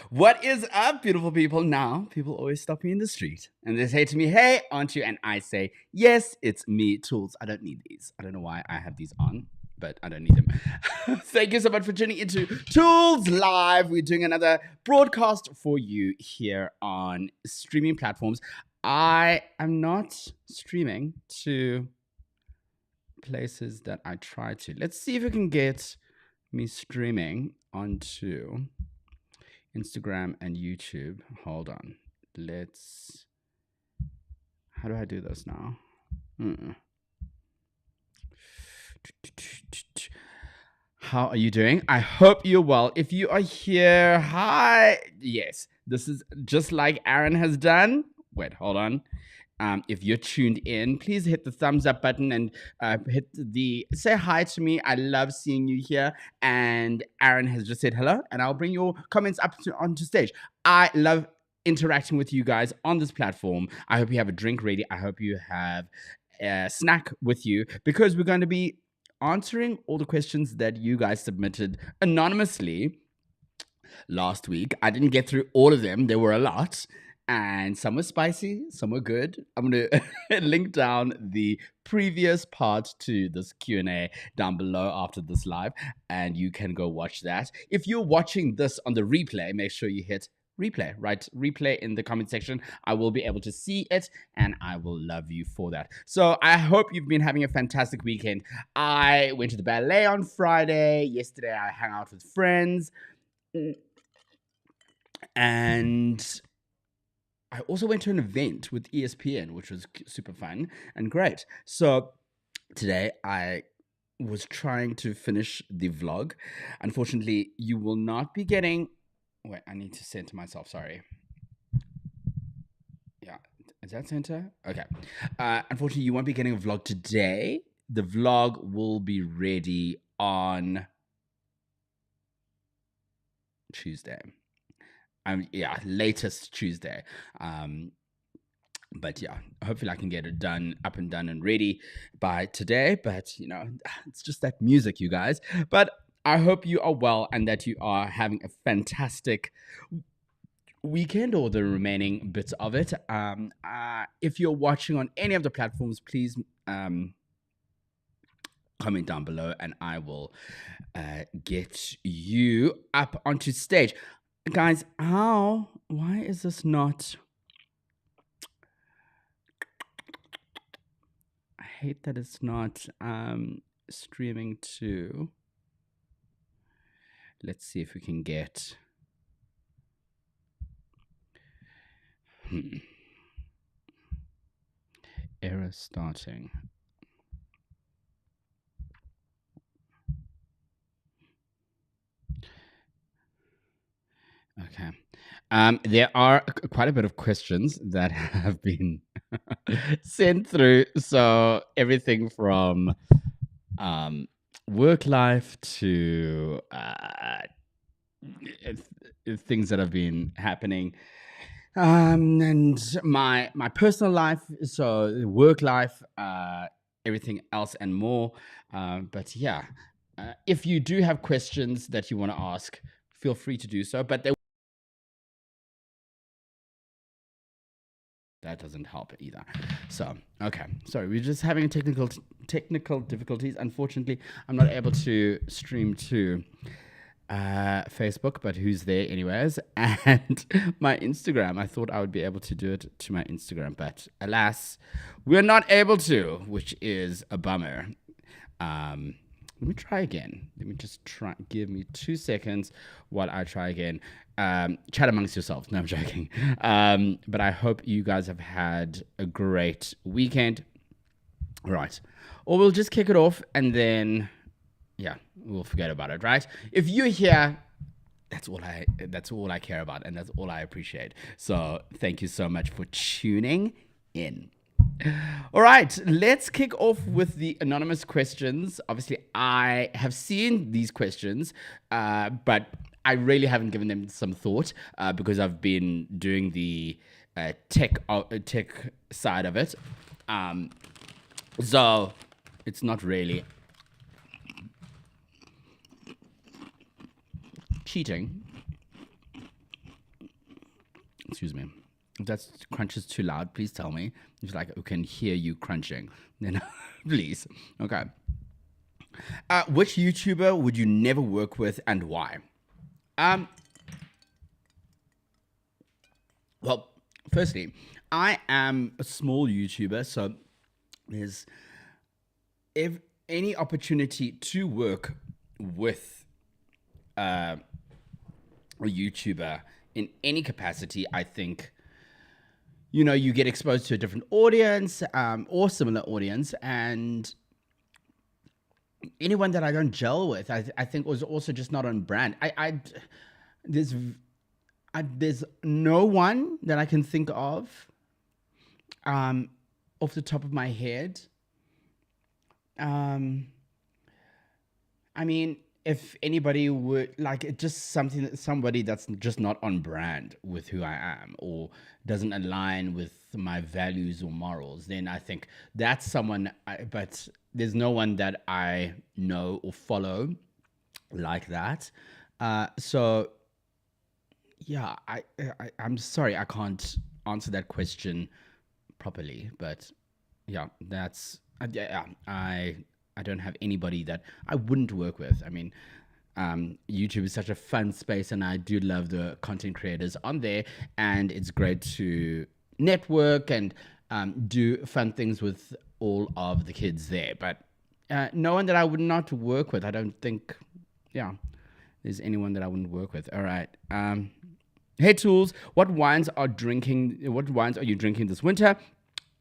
What is up, beautiful people? Now, people always stop me in the street and they say to me, "Hey, aren't you?" And I say, "Yes, it's me, Toolz. I don't need these. I don't know why I have these on, but I don't need them." Thank you so much for tuning into Toolz Live. We're doing another broadcast for you here on streaming platforms. I am not streaming to places that I try to. Let's see if we can get me streaming onto Instagram and YouTube. Hold on. How do I do this now? How are you doing? I hope you're well. If you are here, hi. Yes, this is just like Aaron has done. Wait, hold on. If you're tuned in, please hit the thumbs up button and say hi to me. I love seeing you here. And Aaron has just said hello, and I'll bring your comments up onto stage. I love interacting with you guys on this platform. I hope you have a drink ready. I hope you have a snack with you, because we're going to be answering all the questions that you guys submitted anonymously last week. I didn't get through all of them. There were a lot. And some were spicy, some were good. I'm going to link down the previous part to this Q&A down below after this live, and you can go watch that. If you're watching this on the replay, make sure you hit replay, right? Replay in the comment section. I will be able to see it, and I will love you for that. So I hope you've been having a fantastic weekend. I went to the ballet on Friday. Yesterday, I hung out with friends. And I also went to an event with ESPN, which was super fun and great. So today I was trying to finish the vlog. Unfortunately, you will not be getting... Wait, I need to center myself, sorry. Yeah, is that center? Okay. Unfortunately, you won't be getting a vlog today. The vlog will be ready on Tuesday. Latest Tuesday. But yeah, hopefully I can get it up and done and ready by today. But it's just that music, you guys. But I hope you are well and that you are having a fantastic weekend, or the remaining bits of it. If you're watching on any of the platforms, please comment down below and I will get you up onto stage. Guys, why is this not... I hate that it's not streaming to... Let's see if we can get... Error starting. Okay. There are quite a bit of questions that have been sent through. So everything from work life to things that have been happening, and my personal life, so work life, everything else and more. But yeah, if you do have questions that you want to ask, feel free to do so. But that doesn't help either. So, okay. Sorry, we're just having technical difficulties. Unfortunately, I'm not able to stream to Facebook, but who's there anyways? And my Instagram. I thought I would be able to do it to my Instagram, but alas, we're not able to, which is a bummer. Let me try again. Let me just try. Give me 2 seconds while I try again. Chat amongst yourselves. No, I'm joking. But I hope you guys have had a great weekend. Right. Or we'll just kick it off and then, yeah, we'll forget about it, right? If you're here, that's all I care about, and that's all I appreciate. So thank you so much for tuning in. All right, let's kick off with the anonymous questions. Obviously, I have seen these questions, but I really haven't given them some thought because I've been doing the tech side of it. So it's not really cheating. Excuse me. If that crunch is too loud, please tell me. It's like we can hear you crunching. Then please. Okay. Which YouTuber would you never work with and why? Well, firstly, I am a small YouTuber, so there's if any opportunity to work with a YouTuber in any capacity, I think, you get exposed to a different audience or similar audience, and anyone that I don't gel with, I think was also just not on brand. There's no one that I can think of off the top of my head. I mean, if anybody would like just somebody that's just not on brand with who I am or doesn't align with my values or morals, then I think that's someone. But there's no one that I know or follow like that. So yeah, I'm sorry I can't answer that question properly, but yeah, that's I don't have anybody that I wouldn't work with. I mean, YouTube is such a fun space, and I do love the content creators on there, and it's great to network and do fun things with all of the kids there. But no one that I would not work with. I don't think, there's anyone that I wouldn't work with. All right. Hey Toolz, what wines are you drinking this winter?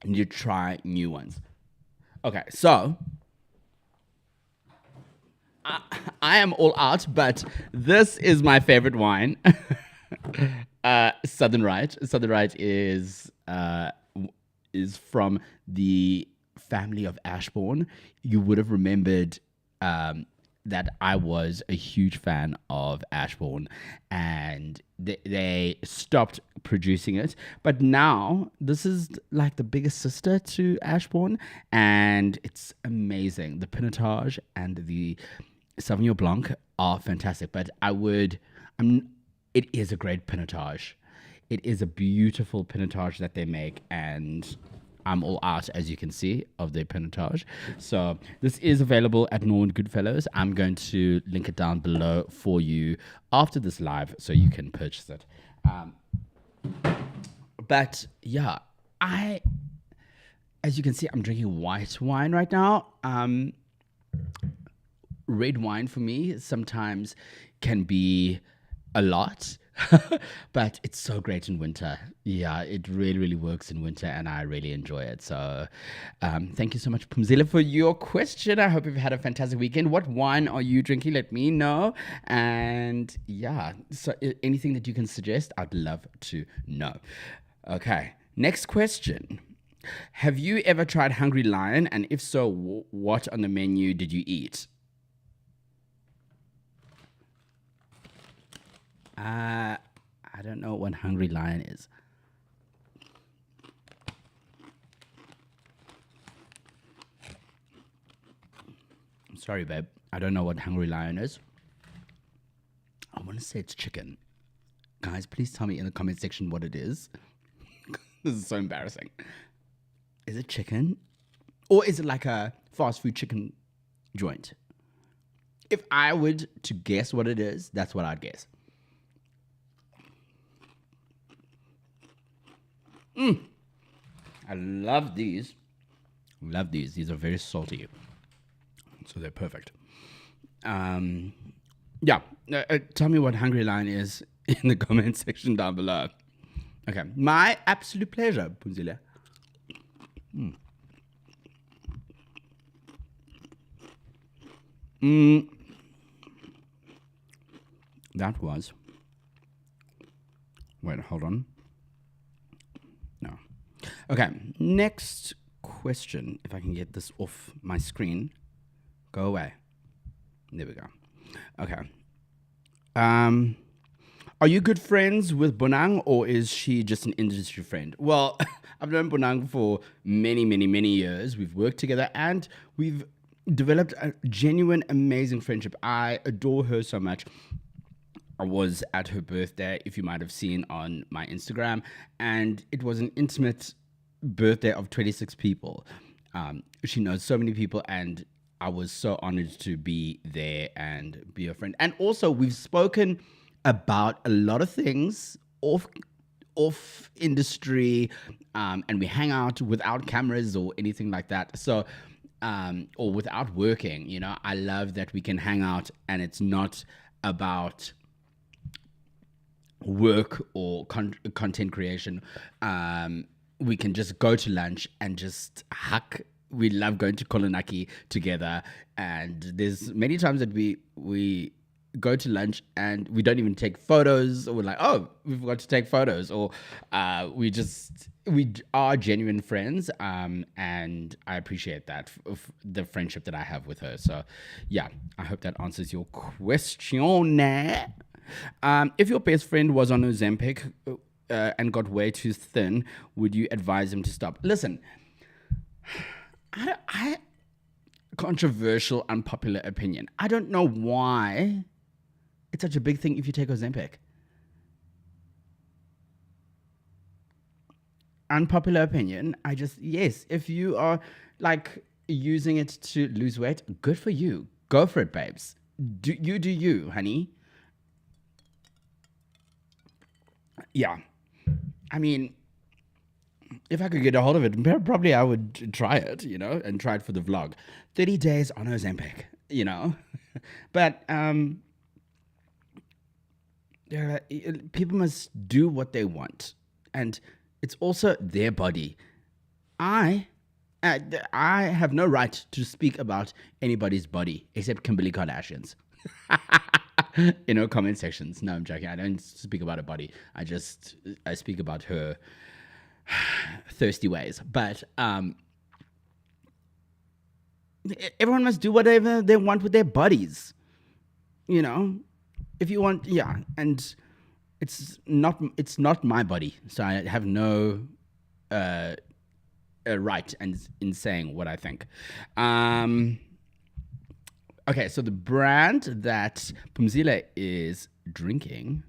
And you try new ones. Okay, so I am all out, but this is my favorite wine. Southern Right. Southern Right is from the family of Ashbourne. You would have remembered that I was a huge fan of Ashbourne, and they stopped producing it. But now this is like the biggest sister to Ashbourne, and it's amazing. The Pinotage and the Sauvignon Blanc are fantastic, but it is a great Pinotage. It is a beautiful Pinotage that they make, and I'm all out, as you can see, of their Pinotage. So this is available at Norwood Goodfellows. I'm going to link it down below for you after this live so you can purchase it. But yeah, as you can see, I'm drinking white wine right now. Red wine for me sometimes can be a lot, but it's so great in winter. Yeah, it really, really works in winter, and I really enjoy it. So thank you so much, Pumzile, for your question. I hope you've had a fantastic weekend. What wine are you drinking? Let me know. And yeah, so anything that you can suggest, I'd love to know. Okay, next question. Have you ever tried Hungry Lion? And if so, what on the menu did you eat? I don't know what Hungry Lion is. I'm sorry, babe. I don't know what Hungry Lion is. I want to say it's chicken. Guys, please tell me in the comment section what it is. This is so embarrassing. Is it chicken? Or is it like a fast food chicken joint? If I would to guess what it is, that's what I'd guess. I love these. Love these. These are very salty. So they're perfect. Tell me what Hungry Lion is in the comment section down below. Okay. My absolute pleasure, Punzile. That was... Wait, hold on. No. Okay, next question. If I can get this off my screen. Go away. There we go. Okay. Are you good friends with Bonang, or is she just an industry friend? Well, I've known Bonang for many, many, many years. We've worked together, and we've developed a genuine, amazing friendship. I adore her so much. I was at her birthday, if you might have seen on my Instagram, and it was an intimate birthday of 26 people. She knows so many people, and I was so honored to be there and be a friend. And also, we've spoken about a lot of things off industry, and we hang out without cameras or anything like that. So, or without working, I love that we can hang out and it's not about work or content creation. We can just go to lunch and just hack. We love going to Kolonaki together, and there's many times that we go to lunch and we don't even take photos, or we're like, oh, we've got to take photos, or we are genuine friends, and I appreciate that, the friendship that I have with her. So yeah, I hope that answers your question. If your best friend was on Ozempic and got way too thin, would you advise him to stop? Listen, I controversial, unpopular opinion. I don't know why it's such a big thing if you take Ozempic. Unpopular opinion. Yes, if you are like using it to lose weight, good for you. Go for it, babes. Do you, honey. Yeah. I mean, if I could get a hold of it, probably I would try it, and try it for the vlog. 30 days on Ozempic, But people must do what they want. And it's also their body. I have no right to speak about anybody's body except Kimberly Kardashian's. Comment sections. No, I'm joking. I don't speak about her body. I speak about her thirsty ways. But everyone must do whatever they want with their bodies. If you want, yeah. And it's not my body, so I have no right in saying what I think. Okay, so the brand that Pumzile is drinking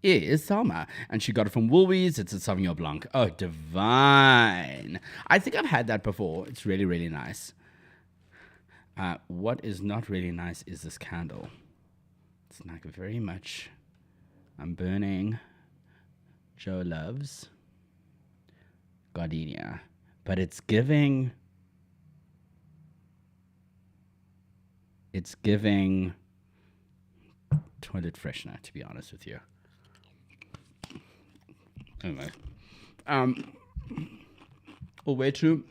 is Salma, and she got it from Woolworths. It's a Sauvignon Blanc. Oh, divine. I think I've had that before. It's really, really nice. What is not really nice is this candle. It's like very much, I'm burning Joe Loves Gardenia, but it's giving toilet freshener, to be honest with you. Anyway, Owetu,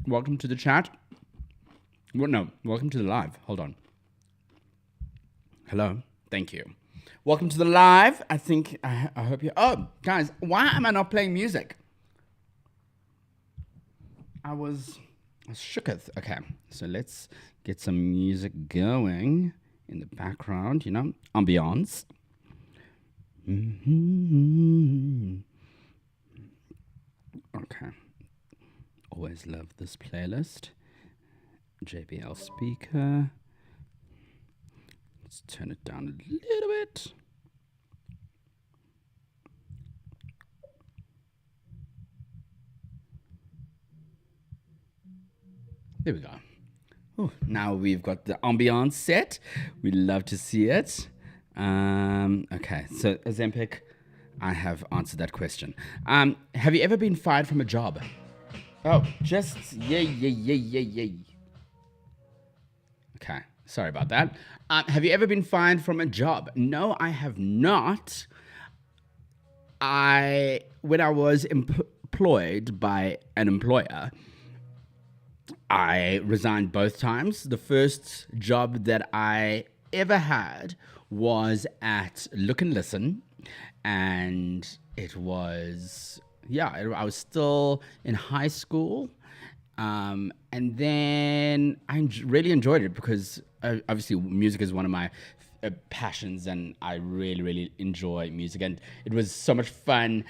welcome to the chat. Well, no, welcome to the live. Hold on. Hello. Thank you. Welcome to the live. I think, I hope you, oh, guys, why am I not playing music? I was shooketh. Okay, so let's get some music going in the background, ambiance. Okay. Always love this playlist. JBL speaker. Let's turn it down a little bit. There we go. Oh, now we've got the ambiance set. We love to see it. Okay, so Ozempic, I have answered that question. Have you ever been fired from a job? Oh, just yay. Okay, sorry about that. Have you ever been fired from a job? No, I have not. When I was employed by an employer, I resigned both times. The first job that I ever had was at Look and Listen, and it was, I was still in high school, and then I really enjoyed it because obviously music is one of my passions, and I really, really enjoy music, and it was so much fun.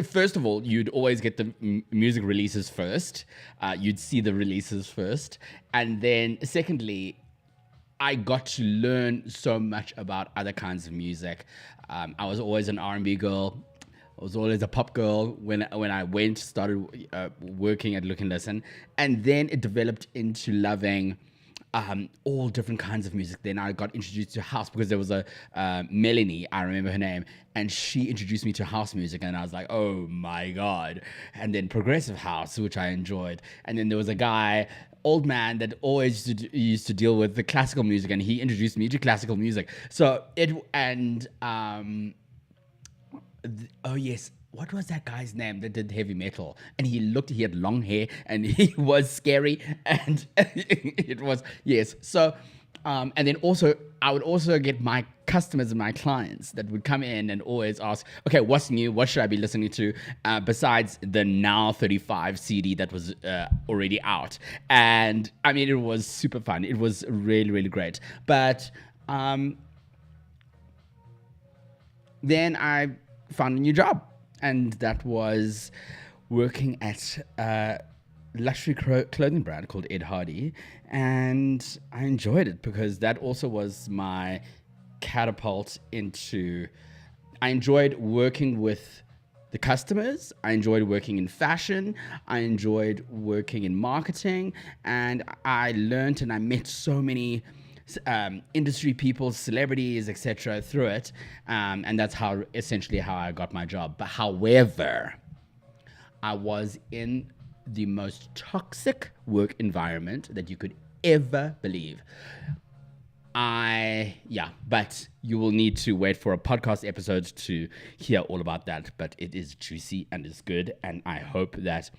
First of all, you'd always get the music releases first. You'd see the releases first. And then secondly, I got to learn so much about other kinds of music. I was always an R&B girl. I was always a pop girl when I went started working at Look and Listen, and then it developed into loving all different kinds of music. Then I got introduced to house because there was a Melanie, I remember her name, and she introduced me to house music, and I was like, oh my god! And then progressive house, which I enjoyed, and then there was a guy. Old man that always used to deal with the classical music, and he introduced me to classical music. So it and oh yes, what was that guy's name that did heavy metal? And he had long hair, and he was scary, and it was yes. So, and then also I would also get my customers and my clients that would come in and always ask, okay, what's new? What should I be listening to? Besides the Now 35 CD that was already out. And I mean, it was super fun. It was really, really great. But then I found a new job, and that was working at a luxury clothing brand called Ed Hardy, and I enjoyed it because that also was my catapult into. I enjoyed working with the customers. I enjoyed working in fashion. I enjoyed working in marketing, and I learned and I met so many industry people, celebrities, etc. through it, and that's essentially how I got my job. But however, I was in the most toxic work environment that you could ever believe. But you will need to wait for a podcast episode to hear all about that. But it is juicy and it's good, and I hope that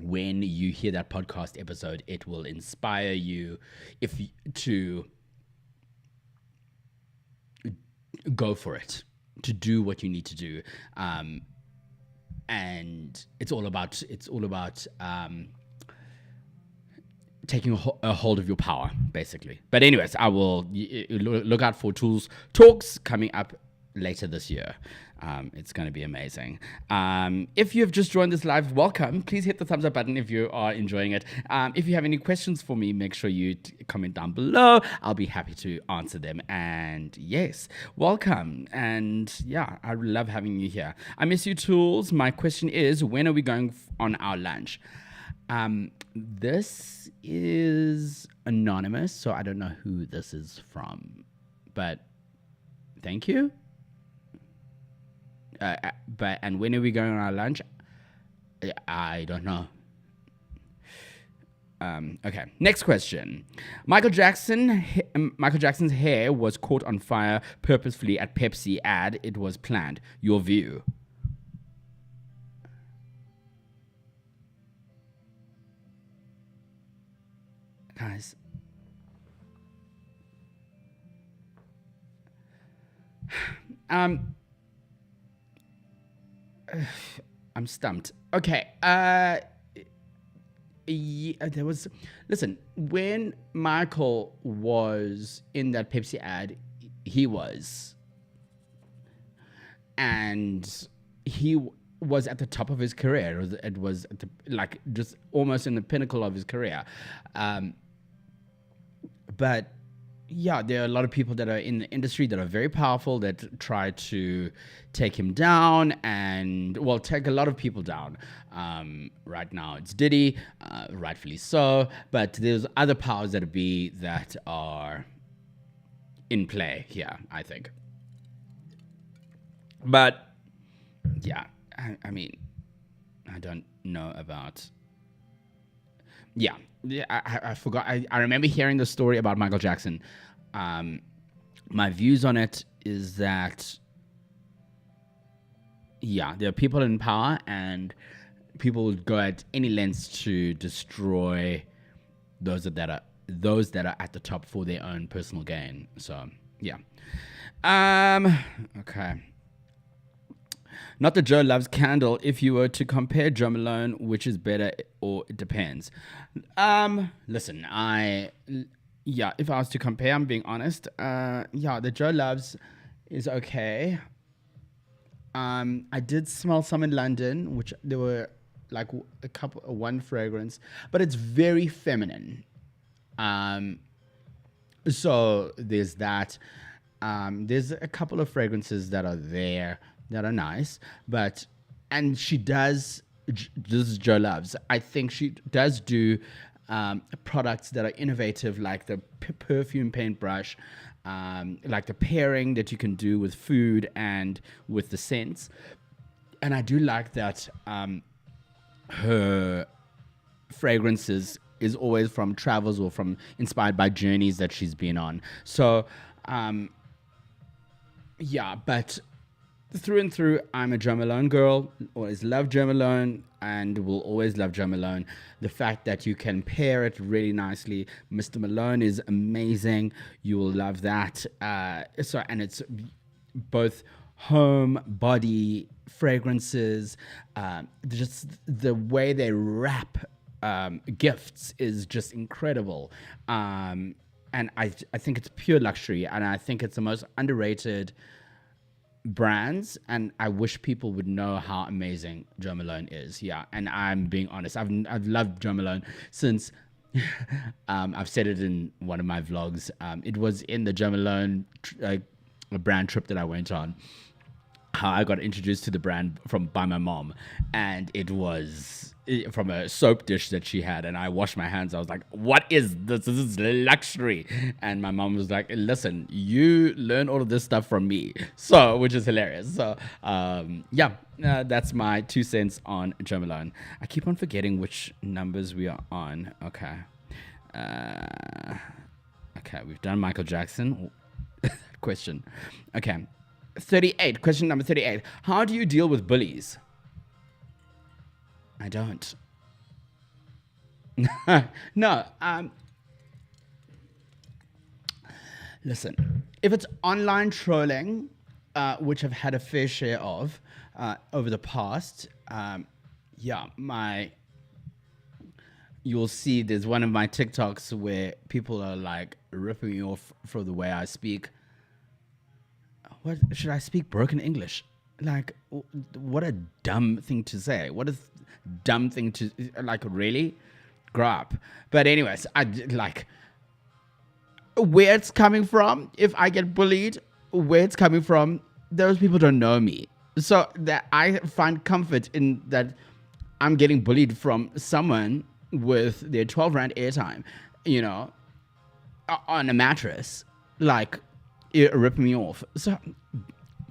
when you hear that podcast episode, it will inspire you to go for it, to do what you need to do, and it's all about taking a hold of your power, basically. But anyways, I will look out for Toolz talks coming up later this year. It's going to be amazing. If you've just joined this live, welcome. Please hit the thumbs up button if you are enjoying it. If you have any questions for me, make sure you comment down below. I'll be happy to answer them. And yes, welcome. And yeah, I love having you here. I miss you, Toolz. My question is, when are we going on our lunch? This is anonymous, so I don't know who this is from, but thank you. And when are we going on our lunch? I don't know. Okay, next question. Michael Jackson's hair was caught on fire purposefully at Pepsi ad. It was planned. Your view? Guys, I'm stumped. Okay. There was. Listen, when Michael was in that Pepsi ad, he was, and he was at the top of his career. It was at just almost in the pinnacle of his career. But yeah, there are a lot of people that are in the industry that are very powerful that try to take him down and, well, take a lot of people down. Right now it's Diddy, rightfully so, but there's other powers that are in play here, I think. But yeah, I mean, I don't know about... Yeah, I forgot. I remember hearing the story about Michael Jackson. My views on it is that, yeah, there are people in power, and people would go at any lengths to destroy those that are at the top for their own personal gain. So yeah. Okay. Not that Joe loves Candle. If you were to compare Joe Malone, which is better, or it depends. Listen, if I was to compare, I'm being honest. The Joe loves is okay. I did smell some in London, which there were like one fragrance, but it's very feminine. So there's that. There's a couple of fragrances that are there that are nice, but and she does. This is Joe Loves. I think she does do products that are innovative, like the perfume paintbrush, like the pairing that you can do with food and with the scents. And I do like that her fragrances is always from travels or from inspired by journeys that she's been on. So, yeah, but through and through, I'm a Jo Malone girl. Always love Jo Malone and will always love Jo Malone. The fact that you can pair it really nicely. Mr. Malone is amazing. You will love that. And it's both home, body, fragrances. Just the way they wrap gifts is just incredible. And I think it's pure luxury, and I think it's the most underrated brands, and I wish people would know how amazing Jo Malone is. Yeah, and I'm being honest. I've loved Jo Malone since I've said it in one of my vlogs. It was in the Jo Malone brand trip that I went on. How I got introduced to the brand by my mom, and it was from a soap dish that she had, and I washed my hands. I was like, "What is this? This is luxury." And my mom was like, "Listen, you learn all of this stuff from me," so which is hilarious. So that's my 2 cents on Jo Malone. I keep on forgetting which numbers we are on. Okay, we've done Michael Jackson question. Okay. 38. Question number 38. How do you deal with bullies? I don't. No. Listen, if it's online trolling, which I've had a fair share of over the past, you'll see there's one of my TikToks where people are like ripping me off for the way I speak. What should I speak broken English? Like, what a dumb thing to say. What a dumb thing to, like, really? Grow up. But anyways, I like where it's coming from. If I get bullied, where it's coming from, those people don't know me. So that I find comfort in that I'm getting bullied from someone with their 12 rand airtime, on a mattress. Like, it ripped me off. So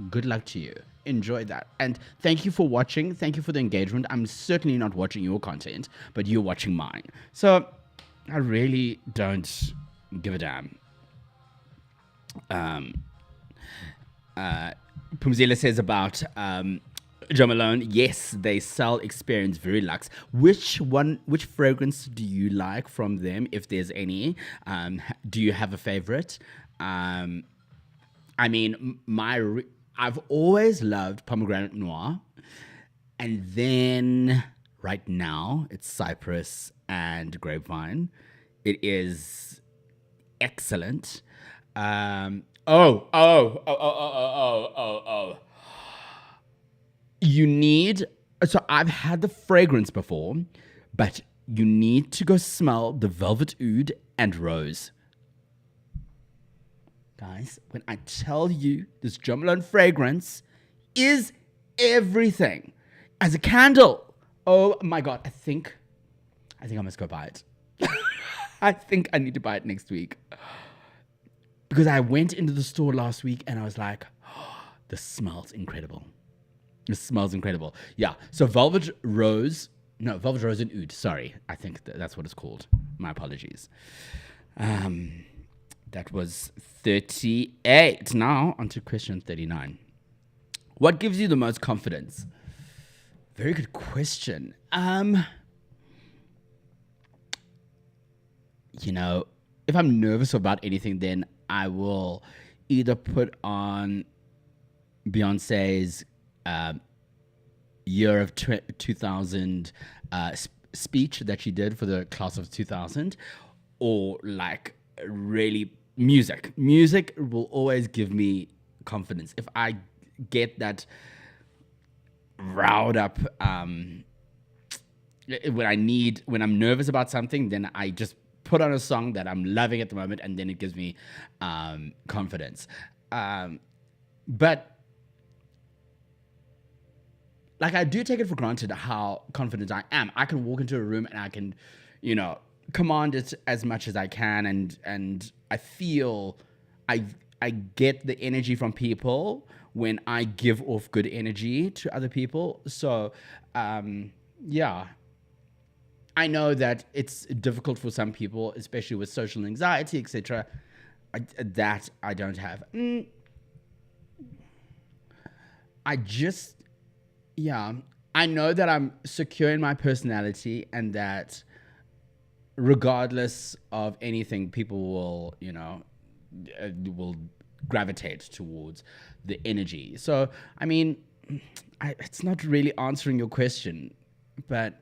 good luck to you. Enjoy that. And thank you for watching. Thank you for the engagement. I'm certainly not watching your content, but you're watching mine. So I really don't give a damn. Pumzila says about Jo Malone, yes, they sell Experience Very Luxe. Which fragrance do you like from them, if there's any? Do you have a favorite? I mean, I've always loved Pomegranate Noir, and then right now it's Cypress and Grapevine. It is excellent. You need. So I've had the fragrance before, but you need to go smell the Velvet Oud and Rose. Guys, when I tell you this Jo Malone fragrance is everything. As a candle. Oh my God. I think I must go buy it. I think I need to buy it next week. Because I went into the store last week and I was like, oh, this smells incredible. This smells incredible. Yeah. So Velvet Rose and Oud. Sorry. I think that's what it's called. My apologies. That was 38. Now, on to question 39. What gives you the most confidence? Very good question. If I'm nervous about anything, then I will either put on Beyonce's year of 2000 speech that she did for the class of 2000, or like really music will always give me confidence. If I get that riled up when I'm nervous about something, then I just put on a song that I'm loving at the moment, and then it gives me confidence. But like, I do take it for granted how confident I am. I can walk into a room and I can, command it as much as I can, and I feel I get the energy from people when I give off good energy to other people. So yeah, I know that it's difficult for some people, especially with social anxiety, etc. That I don't have. I know that I'm secure in my personality, and that regardless of anything, people will, will gravitate towards the energy. So, I mean, it's not really answering your question, but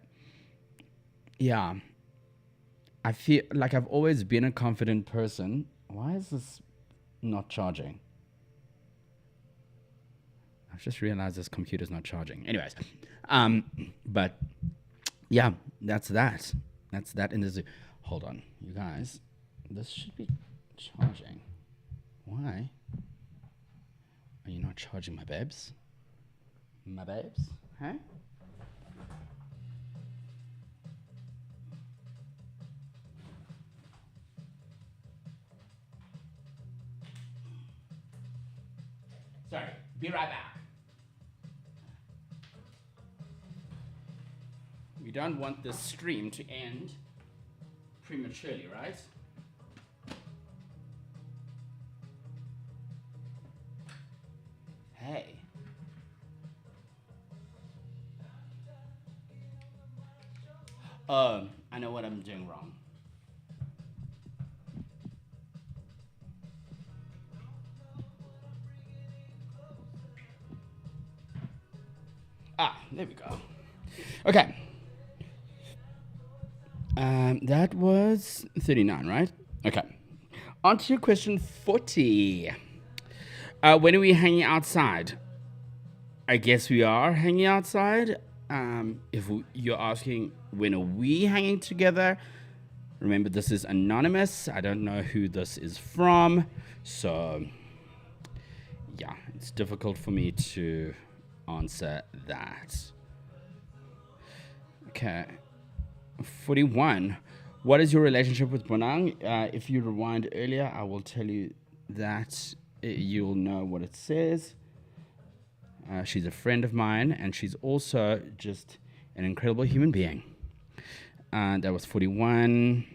yeah, I feel like I've always been a confident person. Why is this not charging? I've just realized this computer's not charging. Anyways, but yeah, that's that. That's that in the zoo. Hold on, you guys. This should be charging. Why are you not charging, my babes? My babes? Huh? Sorry, be right back. We don't want this stream to end prematurely, right? Hey. I know what I'm doing wrong. There we go. Okay. That was 39, right? Okay. On to question 40. When are we hanging outside? I guess we are hanging outside. If you're asking when are we hanging together, remember this is anonymous. I don't know who this is from. So, yeah, it's difficult for me to answer that. Okay. 41. What is your relationship with Bonang? If you rewind earlier, I will tell you that you'll know what it says. She's a friend of mine, and she's also just an incredible human being. That was 41.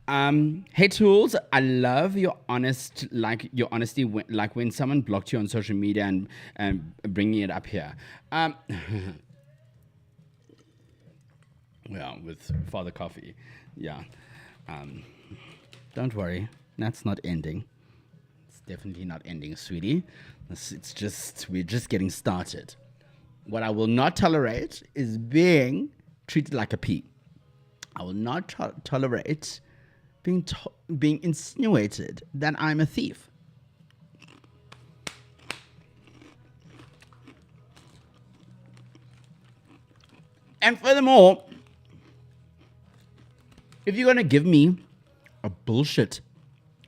Hey Toolz, I love your honesty when someone blocked you on social media and bringing it up here. Well, with Father Coffee, yeah. Don't worry, that's not ending. It's definitely not ending, sweetie. We're just getting started. What I will not tolerate is being treated like a pea. I will not tolerate being insinuated that I'm a thief. And furthermore, if you're going to give me a bullshit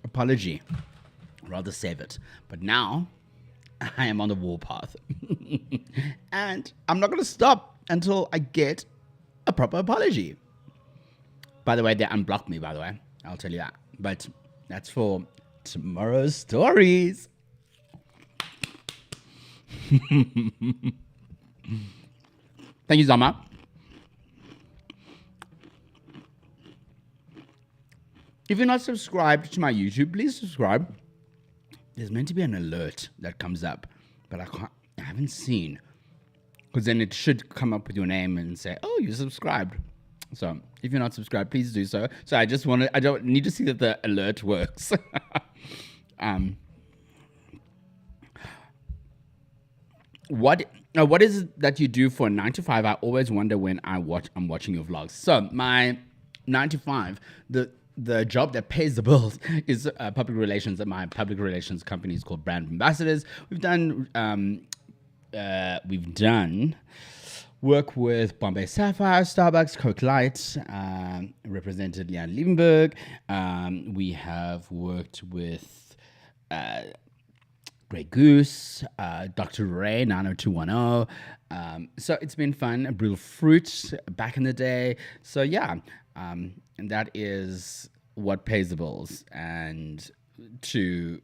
apology, rather save it. But now, I am on the warpath. And I'm not going to stop until I get a proper apology. By the way, they unblocked me, by the way. I'll tell you that. But that's for tomorrow's stories. Thank you, Zama. If you're not subscribed to my YouTube, please subscribe. There's meant to be an alert that comes up, but I haven't seen. Because then it should come up with your name and say, oh, you subscribed. So if you're not subscribed, please do so. So I don't need to see that the alert works. What is it that you do for a 9 to 5? I always wonder when I'm watching your vlogs. So my 9 to 5, the job that pays the bills is public relations. My public relations company is called Brand Ambassadors. We've done work with Bombay Sapphire, Starbucks, Coke Light, represented Jan Liebenberg. We have worked with Grey Goose, Dr. Ray, 90210. So it's been fun. Real Fruit back in the day. So yeah, and that is what pays the bills. And to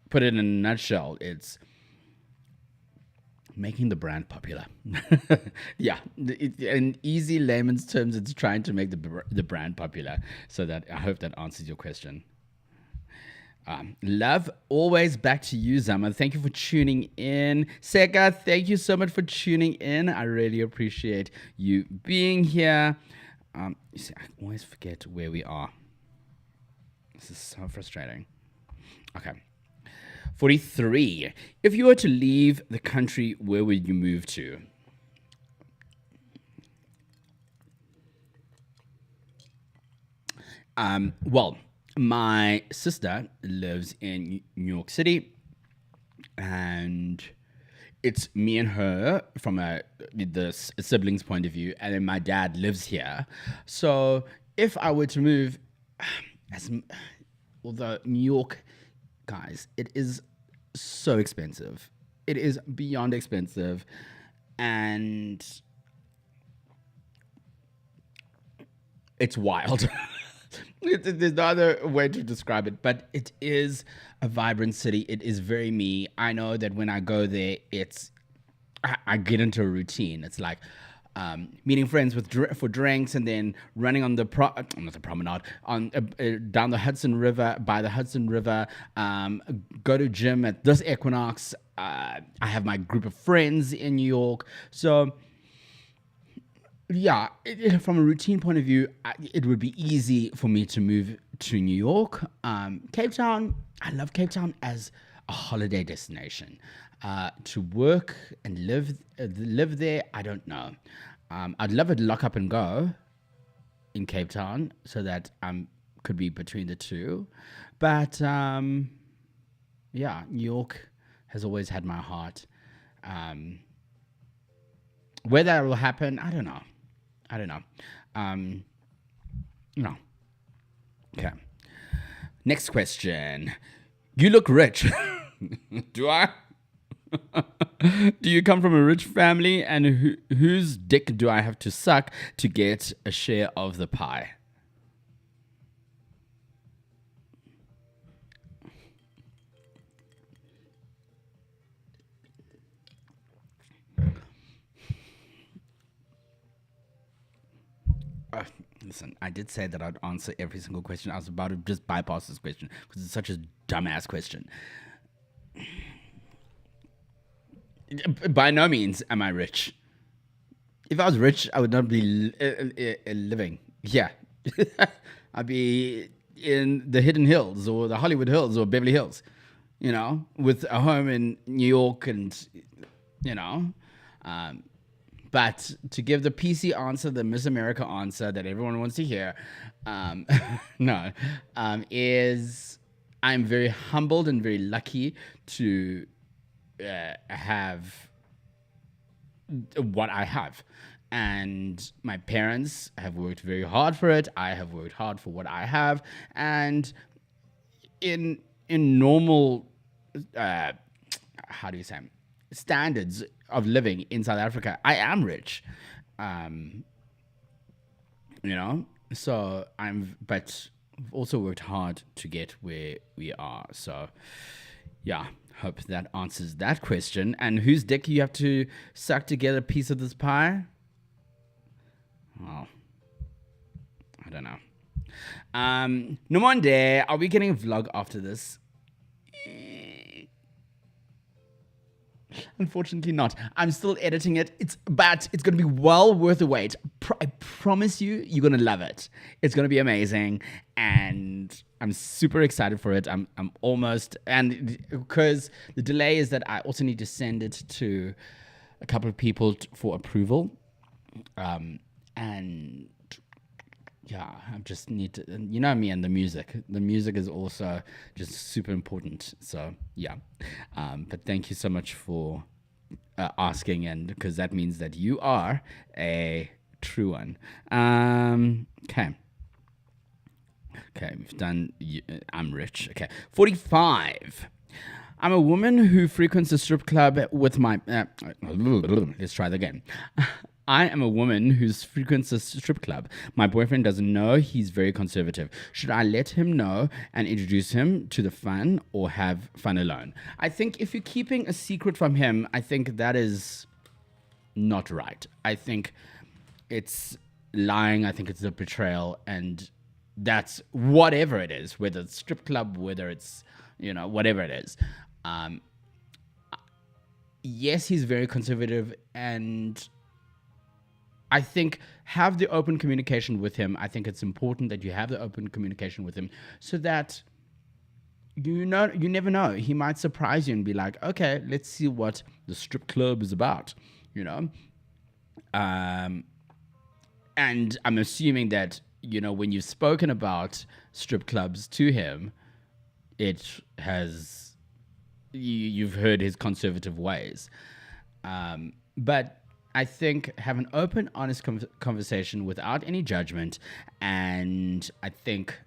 put it in a nutshell, it's making the brand popular. Yeah, in easy layman's terms, it's trying to make the brand popular. So that I hope that answers your question. Love, always back to you, Zama. Thank you for tuning in. Seka, thank you so much for tuning in. I really appreciate you being here. You see, I always forget where we are. This is so frustrating. Okay. 43. If you were to leave the country, where would you move to? Well, my sister lives in New York City, and it's me and her from the siblings' point of view, and then my dad lives here. So if I were to move, although New York, guys, it is so expensive. It is beyond expensive, and it's wild. There's no other way to describe it, but it is a vibrant city. It is very me. I know that when I go there, I get into a routine. It's like meeting friends for drinks, and then running on not the promenade, on down the Hudson River, by the Hudson River. Go to gym at this equinox. I have my group of friends in New York, so. Yeah, from a routine point of view, it would be easy for me to move to New York. Cape Town, I love Cape Town as a holiday destination. To work and live there, I don't know. I'd love it lock up and go in Cape Town so that I could be between the two. But yeah, New York has always had my heart. Whether that will happen, I don't know. No. Okay. Next question. You look rich. Do I? Do you come from a rich family? And whose dick do I have to suck to get a share of the pie? Listen, I did say that I'd answer every single question. I was about to just bypass this question because it's such a dumbass question. By no means am I rich. If I was rich, I would not be living. Yeah. I'd be in the Hidden Hills or the Hollywood Hills or Beverly Hills, with a home in New York and, but to give the PC answer, the Miss America answer that everyone wants to hear, no, is I'm very humbled and very lucky to have what I have. And my parents have worked very hard for it. I have worked hard for what I have. And in normal, how do you say, standards of living in South Africa, I am rich. So but I've also worked hard to get where we are. So yeah, hope that answers that question. And whose dick you have to suck to get a piece of this pie? Well, I don't know. Nomonde, are we getting a vlog after this? Unfortunately not. I'm still editing it. But it's going to be well worth the wait. I promise you're going to love it. It's going to be amazing. And I'm super excited for it. I'm almost, and because the delay is that I also need to send it to a couple of people for approval. And yeah, I just need to, me and the music. The music is also just super important. So yeah. But thank you so much for asking, and because that means that you are a true one. Okay. Okay, we've done. I'm rich. Okay, 45. I'm a woman who frequents a strip club with my. Let's try that again. I am a woman who frequents a strip club. My boyfriend doesn't know. He's very conservative. Should I let him know and introduce him to the fun, or have fun alone? I think if you're keeping a secret from him, I think that is not right. I think it's lying. I think it's a betrayal, and that's whatever it is, whether it's strip club, whether it's, whatever it is. Yes, he's very conservative, and I think have the open communication with him. I think it's important that you have the open communication with him, so that you never know. He might surprise you and be like, okay, let's see what the strip club is about, and I'm assuming that, when you've spoken about strip clubs to him, you've heard his conservative ways. But I think have an open, honest conversation without any judgment. And I think,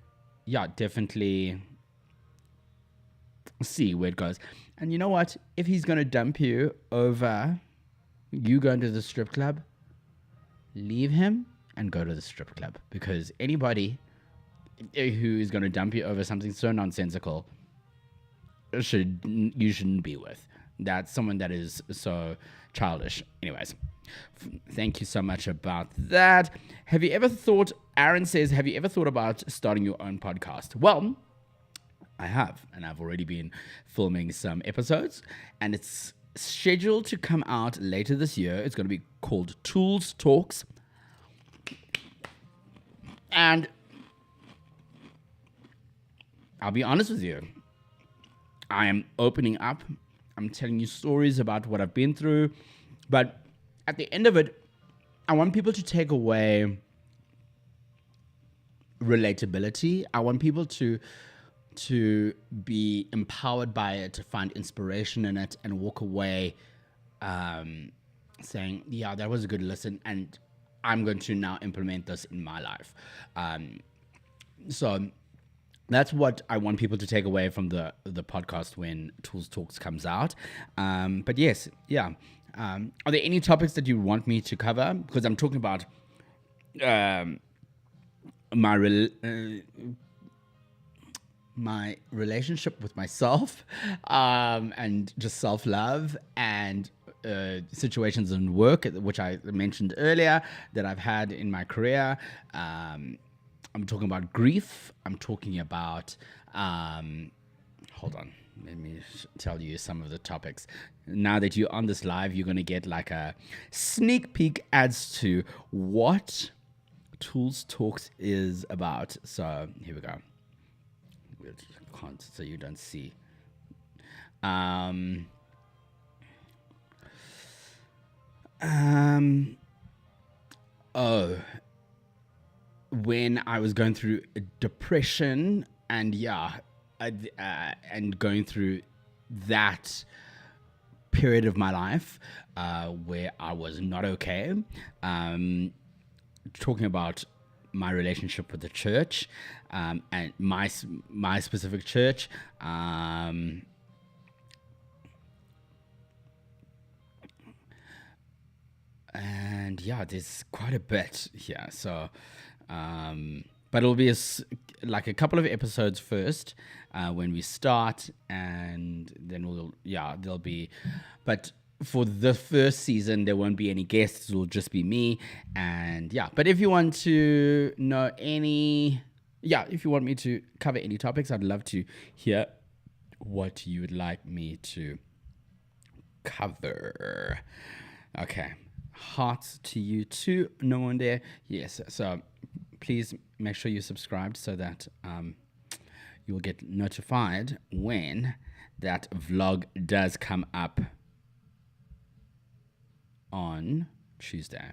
definitely see where it goes. And you know what? If he's going to dump you over you going to the strip club, leave him and go to the strip club. Because anybody who is going to dump you over something so nonsensical, you shouldn't be with. That's someone that is so childish. Anyways, thank you so much about that. Aaron says, have you ever thought about starting your own podcast? Well, I have, and I've already been filming some episodes, and it's scheduled to come out later this year. It's going to be called Toolz Talks. And I'll be honest with you, I am opening up. I'm telling you stories about what I've been through. But at the end of it, I want people to take away relatability. I want people to be empowered by it, to find inspiration in it, and walk away saying, yeah, that was a good listen, and I'm going to now implement this in my life. So that's what I want people to take away from the podcast when Toolz Talks comes out. But yes, yeah. Are there any topics that you want me to cover? Because I'm talking about my relationship with myself, and just self-love, and situations in work, which I mentioned earlier, that I've had in my career. I'm talking about grief. I'm talking about, hold on, let me tell you some of the topics. Now that you're on this live, you're going to get like a sneak peek as to what Toolz Talks is about. So here we go. So you don't see. When I was going through depression, and and going through that period of my life where I was not okay, talking about my relationship with the church, and my specific church, and there's quite a bit here. So, but it'll be like a couple of episodes first when we start, and then there'll be, but for the first season, there won't be any guests. It'll just be me. And but if you want to know if you want me to cover any topics, I'd love to hear what you would like me to cover. Okay. Hearts to you too. No one there. Yes. So please make sure you're subscribed so that you'll get notified when that vlog does come up on Tuesday.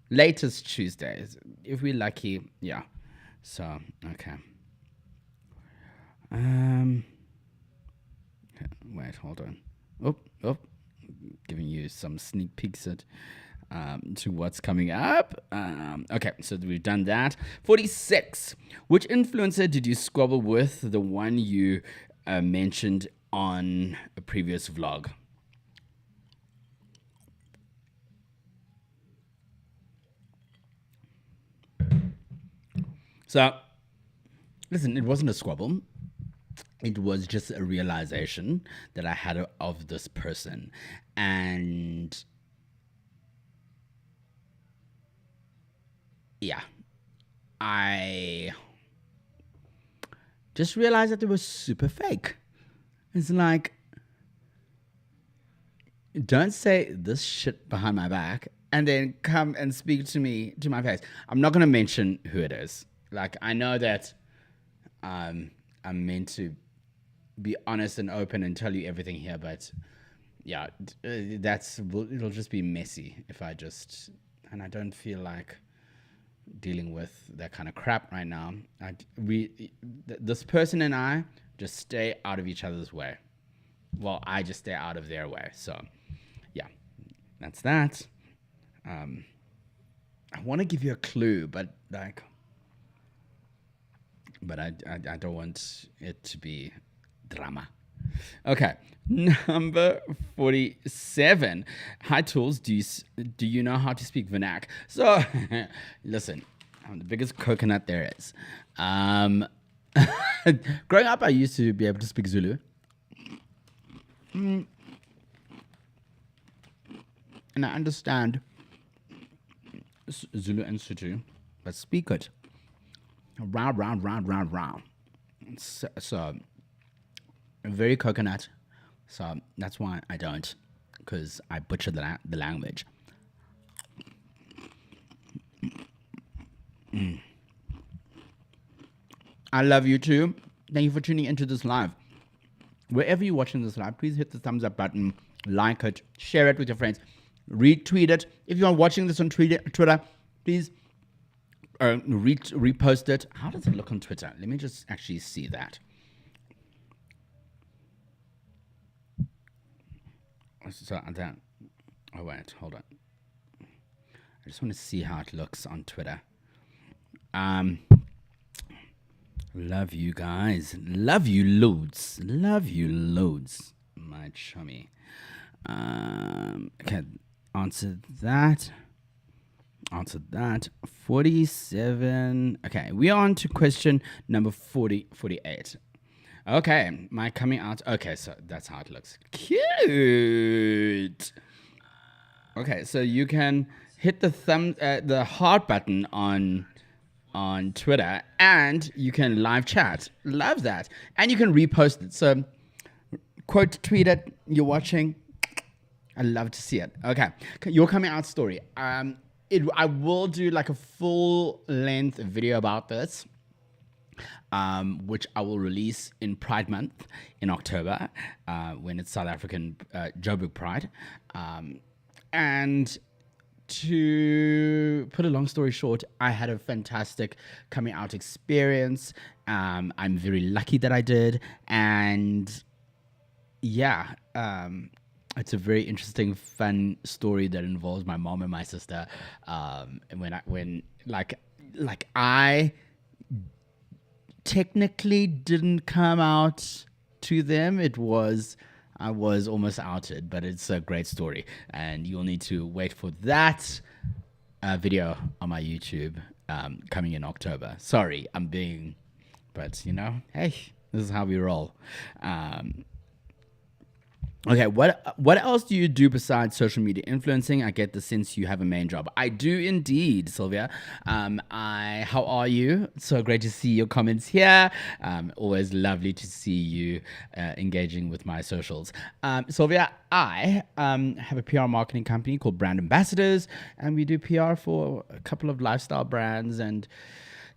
Latest Tuesdays, if we're lucky. Yeah. So, okay. Wait, hold on. Oh, give giving you some sneak peeks at to what's coming up. Okay, so we've done that. 46. Which influencer did you squabble with? The one you mentioned on a previous vlog. So, listen, it wasn't a squabble. It was just a realization that I had of this person. And yeah, I just realized that it was super fake. It's like, don't say this shit behind my back and then come and speak to me to my face. I'm not going to mention who it is. Like, I know that I'm meant to be honest and open and tell you everything here, but yeah, it'll just be messy if I just, and I don't feel like dealing with that kind of crap right now. This person and I just stay out of each other's way. Well, I just stay out of their way. So yeah, that's that. I want to give you a clue, but I don't want it to be drama. Okay, number 47. Hi, Toolz. Do you know how to speak Vernac? So, listen, I'm the biggest coconut there is. Growing up, I used to be able to speak Zulu. And I understand Zulu and Sotho, but speak it. Round. So very coconut. So that's why I don't, because I butchered the language. I love you too. Thank you for tuning into this live. Wherever you're watching this live, please hit the thumbs up button, like it, share it with your friends, retweet it. If you are watching this on Twitter, please repost it. How does it look on Twitter? Let me just actually see that. So that. Oh wait, hold on. I just want to see how it looks on Twitter. Love you guys. Love you loads. Love you loads, my chummy. Okay, answer that. 47. Okay, we're on to question number 48. Okay, my coming out. Okay, so that's how it looks. Cute. Okay, so you can hit the heart button on Twitter, and you can live chat. Love that. And you can repost it. So quote tweet it. You're watching. I love to see it. Okay, your coming out story. I will do like a full length video about this, which I will release in Pride Month in October, when it's South African Joburg Pride. And to put a long story short, I had a fantastic coming out experience. I'm very lucky that I did. And yeah, it's a very interesting, fun story that involves my mom and my sister. And when I technically didn't come out to them, I was almost outed, but it's a great story, and you'll need to wait for that video on my YouTube coming in October. Sorry, but hey, this is how we roll. Okay, what else do you do besides social media influencing? I get the sense you have a main job. I do indeed, Sylvia. How are you? So great to see your comments here. Always lovely to see you engaging with my socials. Sylvia, I have a PR marketing company called Brand Ambassadors, and we do PR for a couple of lifestyle brands, and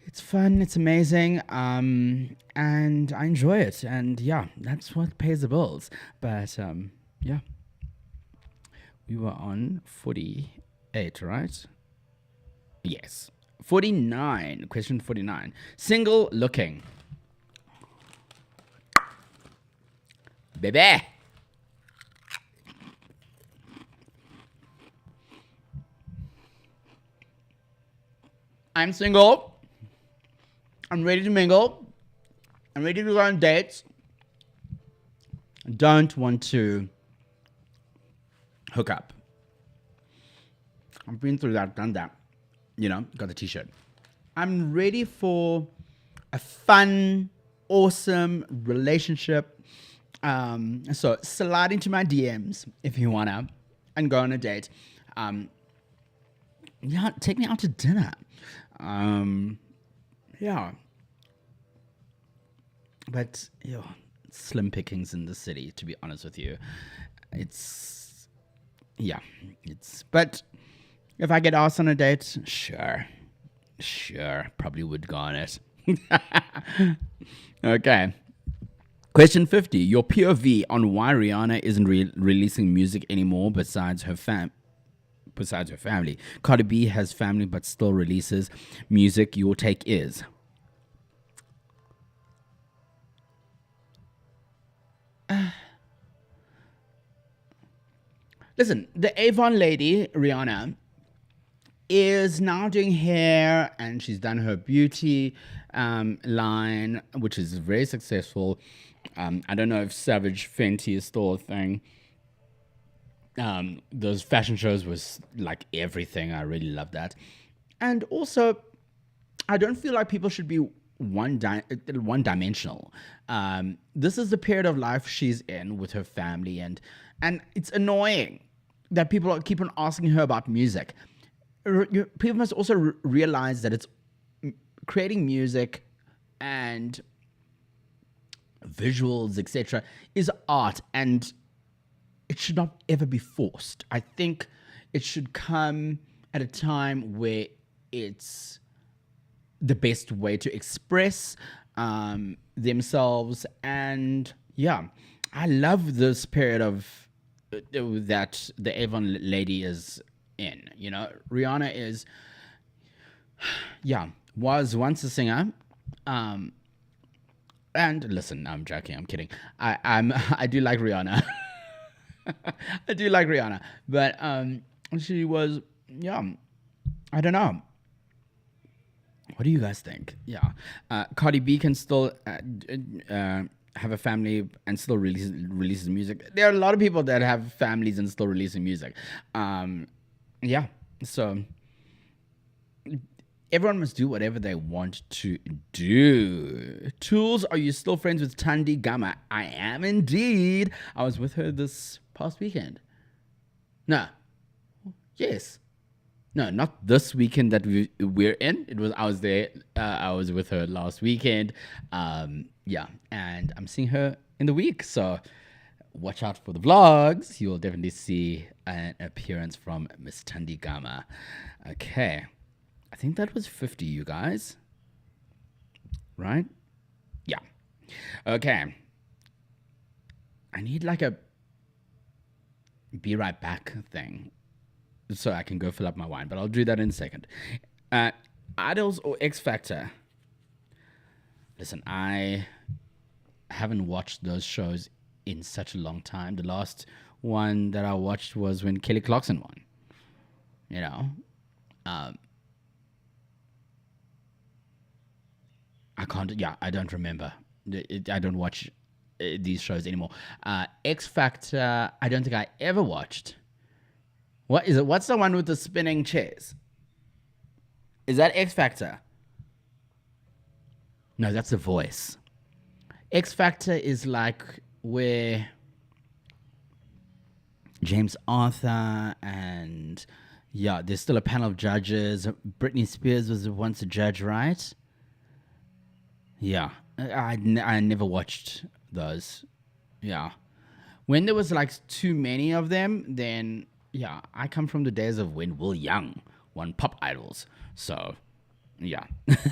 it's fun, it's amazing, and I enjoy it. And yeah, that's what pays the bills. But yeah, we were on 48, right? Yes. 49, question 49. Single looking. Baby. I'm single. I'm ready to mingle. I'm ready to go on dates. Don't want to hook up. I've been through that, done that. You know, got the t-shirt. I'm ready for a fun, awesome relationship. So slide into my DMs if you wanna and go on a date. Yeah, take me out to dinner. Yeah. But slim pickings in the city, to be honest with you. But if I get asked on a date, sure, probably would go on it. Okay. Question 50. Your POV on why Rihanna isn't releasing music anymore besides her family. Cardi B has family but still releases music. Your take is? Listen, the Avon lady, Rihanna, is now doing hair, and she's done her beauty line, which is very successful. I don't know if Savage Fenty is still a thing. Those fashion shows was like everything. I really love that. And also, I don't feel like people should be one-dimensional. This is the period of life she's in with her family, and it's annoying that people keep on asking her about music. People must also realize that it's creating music and visuals, etc., is art, and it should not ever be forced. I think it should come at a time where it's the best way to express themselves. And yeah, I love this period of that the Avon lady is in. You know, Rihanna is, was once a singer. And listen, I'm joking, I'm kidding. I do like Rihanna. I do like Rihanna, but she was, I don't know. What do you guys think? Yeah, Cardi B can still have a family and still releases music. There are a lot of people that have families and still releasing music. So everyone must do whatever they want to do. Toolz, are you still friends with Thandi Gama? I am indeed. I was with her this past weekend. No. Yes. No, not this weekend that we're in. I was there. I was with her last weekend. And I'm seeing her in the week. So watch out for the vlogs. You'll definitely see an appearance from Miss Thandi Gama. Okay. I think that was 50, you guys. Right? Yeah. Okay. I need like a be right back thing so I can go fill up my wine, but I'll do that in a second. Idols or X Factor? Listen, I haven't watched those shows in such a long time. The last one that I watched was when Kelly Clarkson won. You know? I don't remember. I don't watch these shows anymore. X Factor, I don't think I ever watched. What is it? What's the one with the spinning chairs? Is that X Factor? No, that's The Voice. X Factor is like where James Arthur and there's still a panel of judges. Britney Spears was once a judge, right? Yeah, I never watched those. Yeah. When there was like too many of them, then I come from the days of when Will Young won Pop Idols. So,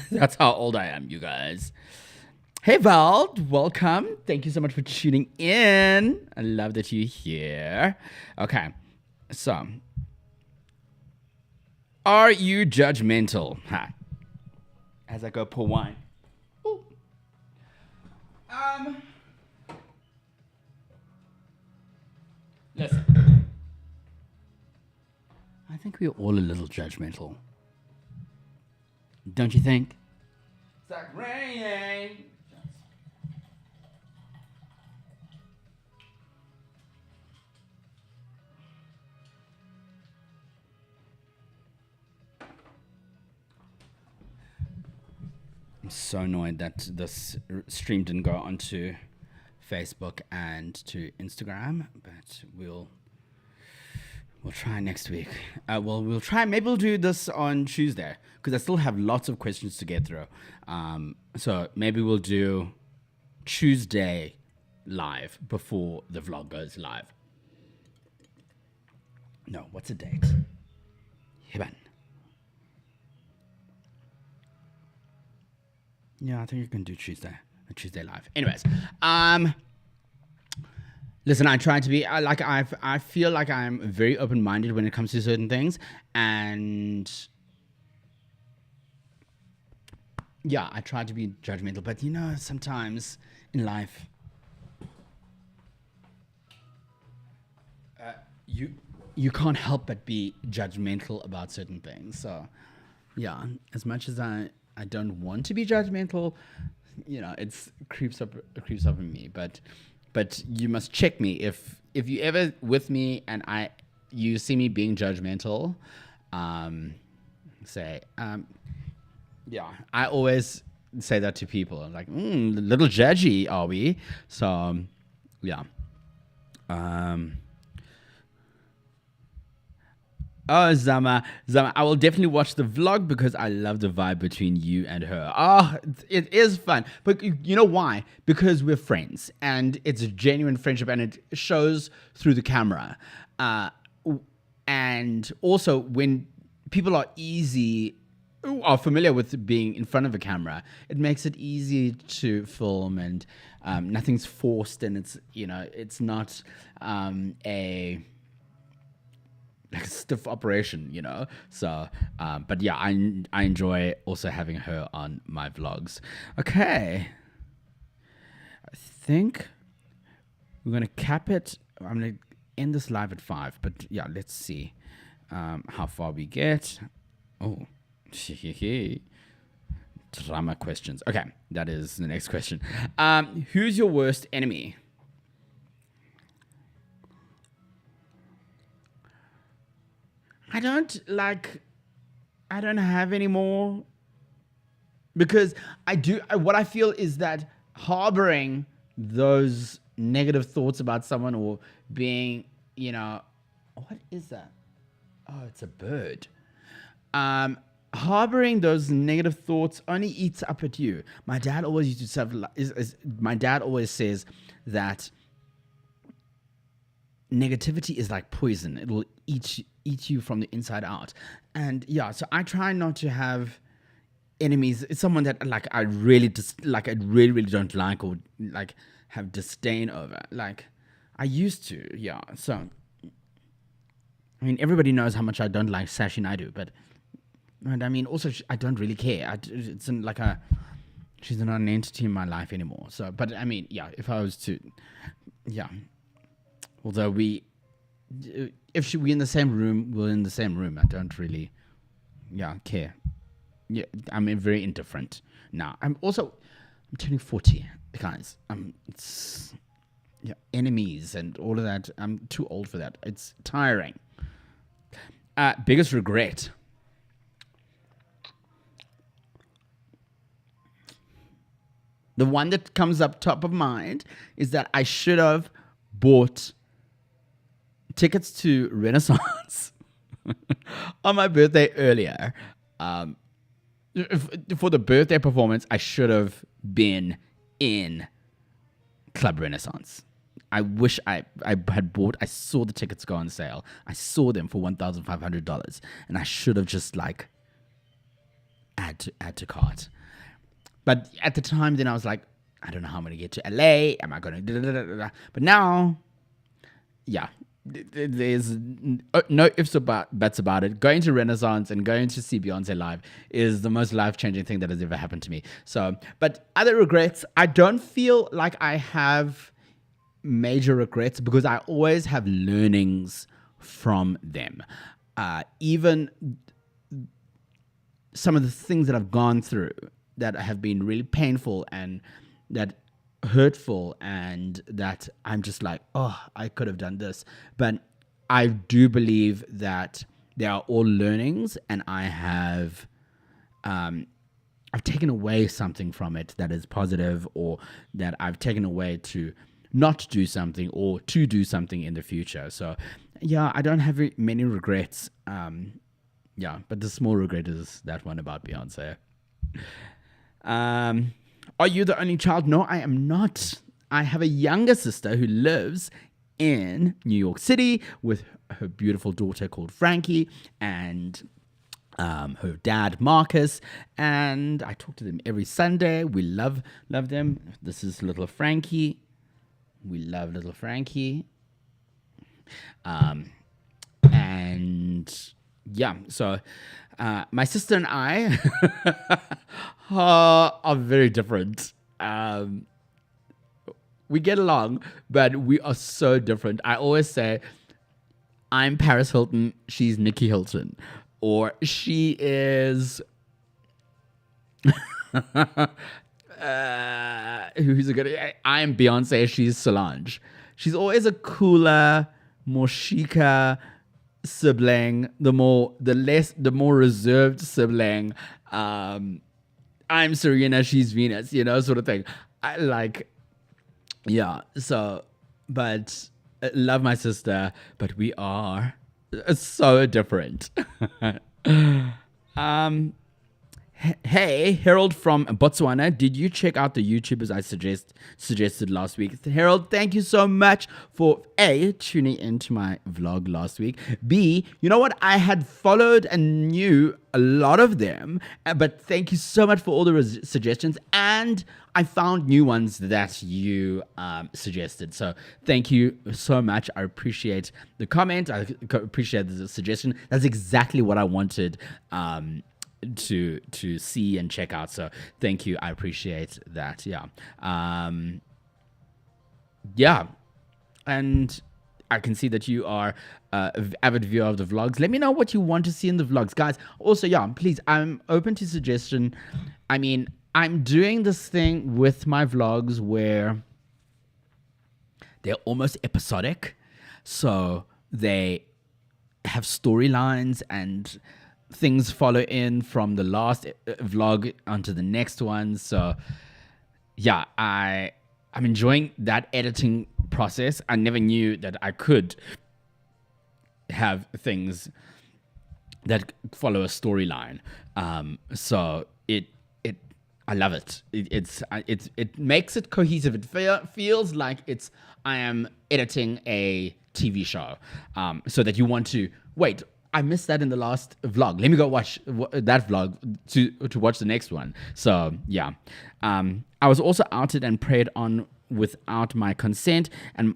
that's how old I am, you guys. Hey, Val, welcome. Thank you so much for tuning in. I love that you're here. Okay, so, are you judgmental? As I go pour wine. Ooh. Listen. I think we're all a little judgmental. Don't you think? It's like raining. I'm so annoyed that this stream didn't go onto Facebook and to Instagram, but we'll try next week. We'll try. Maybe we'll do this on Tuesday because I still have lots of questions to get through. So maybe we'll do Tuesday live before the vlog goes live. No, what's the date? Hiban. Yeah, I think you can do Tuesday live. Anyways, listen, I try to be I feel like I'm very open-minded when it comes to certain things, and yeah, I try to be judgmental, but sometimes in life, you can't help but be judgmental about certain things. So yeah, as much as I don't want to be judgmental, it creeps up in me. But you must check me if you ever with me and you see me being judgmental. I always say that to people. I'm like, little judgy, are we? So yeah. Oh, Zama, I will definitely watch the vlog because I love the vibe between you and her. Oh, it is fun. But you know why? Because we're friends and it's a genuine friendship and it shows through the camera. And also when people are familiar with being in front of a camera, it makes it easy to film and nothing's forced and it's not a stiff operation, So, but yeah, I enjoy also having her on my vlogs. Okay, I think we're gonna cap it. I'm gonna end this live at 5. But yeah, let's see how far we get. Oh, drama questions. Okay, that is the next question. Who's your worst enemy? I don't have any more because what I feel is that harboring those negative thoughts about someone or being, what is that? Oh, it's a bird. Harboring those negative thoughts only eats up at you. My dad always used to say, my dad always says that negativity is like poison. It will eat you from the inside out. And yeah, so I try not to have enemies. It's someone that I really really don't like or have disdain over. I used to, yeah. So I mean, everybody knows how much I don't like Sashi Naidu, and I mean, also I don't really care. She's not an entity in my life anymore. So, but I mean, yeah, if I was to, yeah. Although we're in the same room, we're in the same room. I don't really, care. Yeah, I'm very indifferent now. I'm turning 40, guys. Enemies and all of that. I'm too old for that. It's tiring. Biggest regret. The one that comes up top of mind is that I should have bought tickets to Renaissance on my birthday earlier. For the birthday performance, I should have been in Club Renaissance. I wish I had bought. I saw the tickets go on sale. I saw them for $1,500, and I should have just add to cart. But at the time, then I was like, I don't know how I'm going to get to LA. Am I going to? But now, yeah, there's no ifs or buts about it. Going to Renaissance and going to see Beyonce live is the most life-changing thing that has ever happened to me. So, but other regrets, I don't feel like I have major regrets because I always have learnings from them. Even some of the things that I've gone through that have been really painful and that hurtful, and that I'm just like, oh, I could have done this. But I do believe that they are all learnings, and I've taken away something from it that is positive, or that I've taken away to not do something or to do something in the future. So yeah, I don't have many regrets. Yeah, but the small regret is that one about Beyonce. Are you the only child? No, I am not. I have a younger sister who lives in New York City with her beautiful daughter called Frankie and her dad Marcus, and I talk to them every Sunday. We love them. This is little Frankie. We love little Frankie. And yeah, so my sister and I are very different. We get along, but we are so different. I always say, I'm Paris Hilton, she's Nikki Hilton. Or she is... who's a good... I'm Beyonce, she's Solange. She's always a cooler, more chicer sibling, the more reserved sibling. I'm Serena, she's Venus, sort of thing. But I love my sister, but we are so different. Hey, Harold from Botswana, did you check out the YouTubers I suggested last week? Harold, thank you so much for A, tuning into my vlog last week. B, you know what? I had followed and knew a lot of them, but thank you so much for all the suggestions, and I found new ones that you suggested. So thank you so much. I appreciate the comment. I appreciate the suggestion. That's exactly what I wanted to see and check out. So thank you. I appreciate that. Yeah. And I can see that you are an avid viewer of the vlogs. Let me know what you want to see in the vlogs, guys. Also, yeah, please, I'm open to suggestion. I mean, I'm doing this thing with my vlogs where they're almost episodic. So they have storylines and things follow in from the last vlog onto the next one. So yeah, I'm enjoying that editing process. I never knew that I could have things that follow a storyline. So I love it. It makes it cohesive. It feels like I am editing a TV show. So that you want to wait. I missed that in the last vlog. Let me go watch that vlog to watch the next one. So yeah, I was also outed and preyed on without my consent, and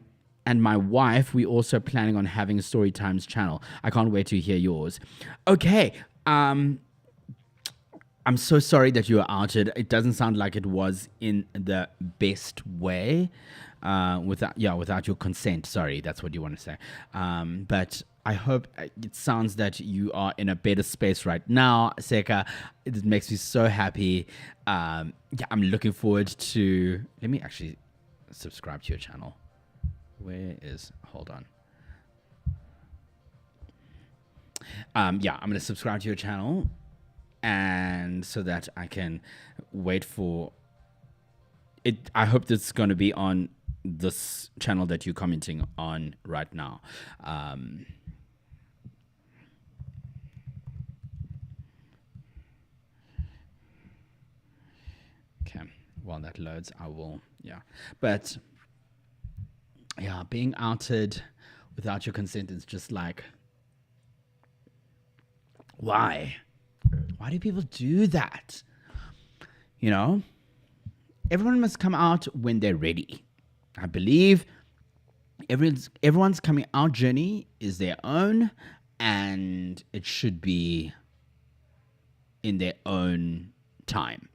my wife. We also planning on having a story times channel. I can't wait to hear yours. Okay. I'm so sorry that you were outed. It doesn't sound like it was in the best way, without your consent. Sorry, that's what you want to say. But I hope it sounds that you are in a better space right now, Seka. It makes me so happy. I'm looking forward to. Let me actually subscribe to your channel. Hold on. I'm gonna subscribe to your channel, and so that I can wait for it. I hope that's going to be on this channel that you're commenting on right now. Okay, while that loads, I will, But, being outed without your consent is just like, why? Why do people do that? Everyone must come out when they're ready. I believe everyone's coming out journey is their own, and it should be in their own time,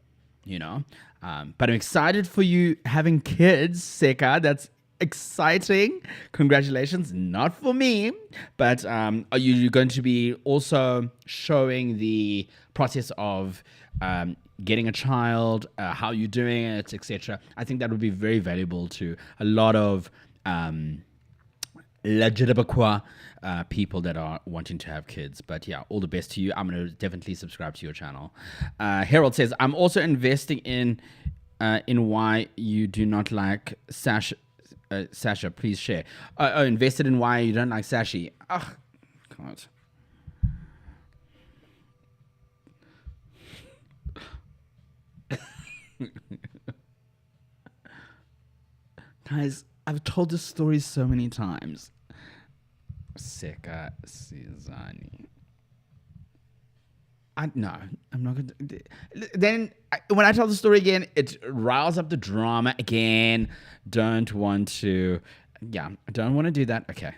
But I'm excited for you having kids, Seka. That's exciting. Congratulations. Not for me, but are you going to be also showing the process of getting a child, how you're doing it, etc. I think that would be very valuable to a lot of legitimate people that are wanting to have kids. But yeah, all the best to you. I'm going to definitely subscribe to your channel. Harold says, I'm also investing in why you do not like Sasha. Sasha, please share. Invested in why you don't like Sashi. Oh, God. Guys, I've told this story so many times. Seka Sizani. No, I'm not going to. Then, when I tell the story again, it riles up the drama again. Don't want to. Yeah, I don't want to do that. Okay,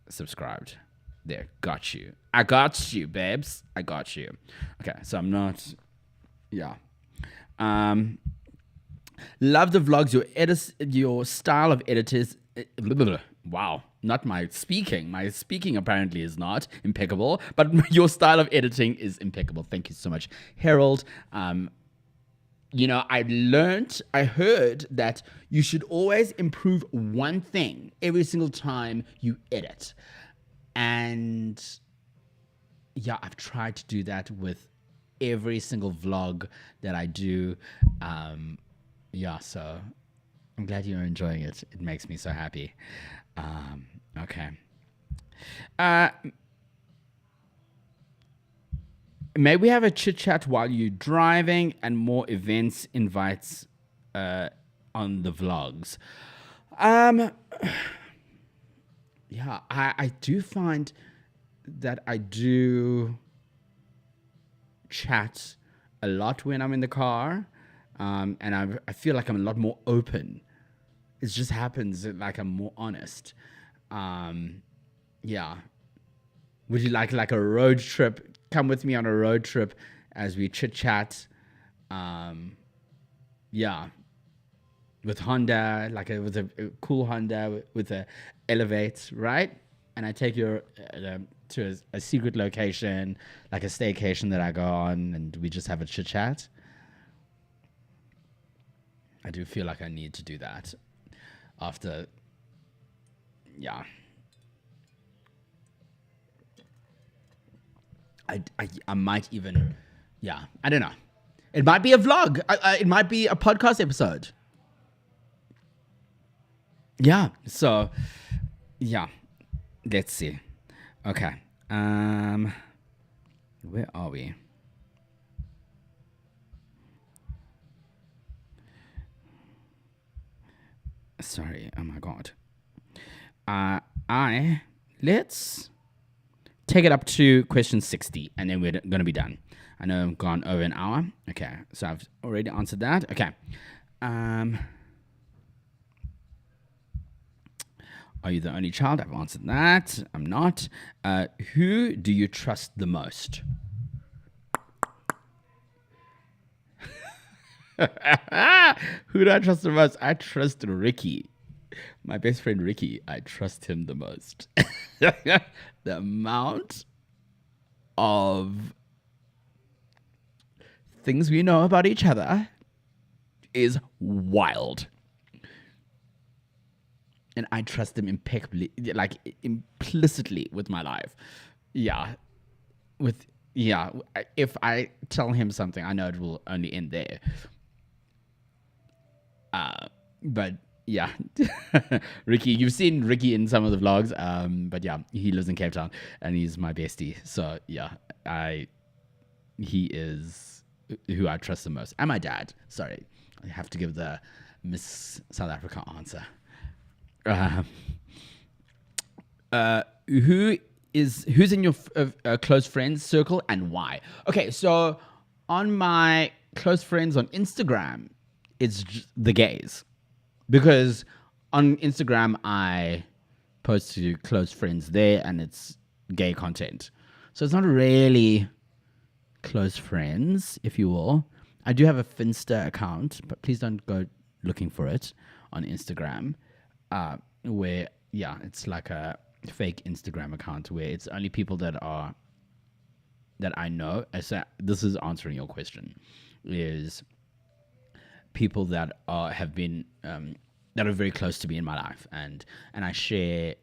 subscribed. There, got you. I got you, babes. I got you. Okay, so I'm not. Yeah. Love the vlogs. Your style of editors. Wow, not my speaking. My speaking apparently is not impeccable, but your style of editing is impeccable. Thank you so much, Harold. You know, I heard that you should always improve one thing every single time you edit. And yeah, I've tried to do that with every single vlog that I do. Yeah, so I'm glad you're enjoying it. It makes me so happy. Okay. Maybe we have a chit chat while you're driving and more events invites on the vlogs. Yeah, I do find that I do chat a lot when I'm in the car. And I feel like I'm a lot more open. It just happens like I'm more honest. Yeah. Would you like a road trip? Come with me on a road trip as we chit chat. Yeah. With Honda, with a cool Honda with a Elevate, right? And I take you to a secret location, like a staycation that I go on, and we just have a chit chat. I do feel like I need to do that after, yeah. I might even, yeah, I don't know. It might be a vlog. It might be a podcast episode. Yeah, so, yeah, let's see. Okay, where are we? Sorry, oh my God. Let's take it up to question 60, and then we're going to be done. I know I've gone over an hour. Okay, so I've already answered that. Okay. Are you the only child? I've answered that. I'm not. Who do you trust the most? Who do I trust the most? I trust Ricky. My best friend Ricky. I trust him the most. The amount of things we know about each other is wild. And I trust him impeccably, like implicitly with my life. Yeah. If I tell him something, I know it will only end there. But yeah, Ricky, you've seen Ricky in some of the vlogs. But yeah, he lives in Cape Town and he's my bestie. So yeah, he is who I trust the most. And my dad. Sorry, I have to give the Miss South Africa answer. Who's in your close friends circle and why? Okay, so on my close friends on Instagram, it's the gays, because on Instagram I post to close friends there and it's gay content, so it's not really close friends, if you will. I do have a Finsta account, but please don't go looking for it on Instagram. Where, yeah, it's like a fake Instagram account where it's only people that are that I know, this is answering your question, is people that have been that are very close to me in my life, and I share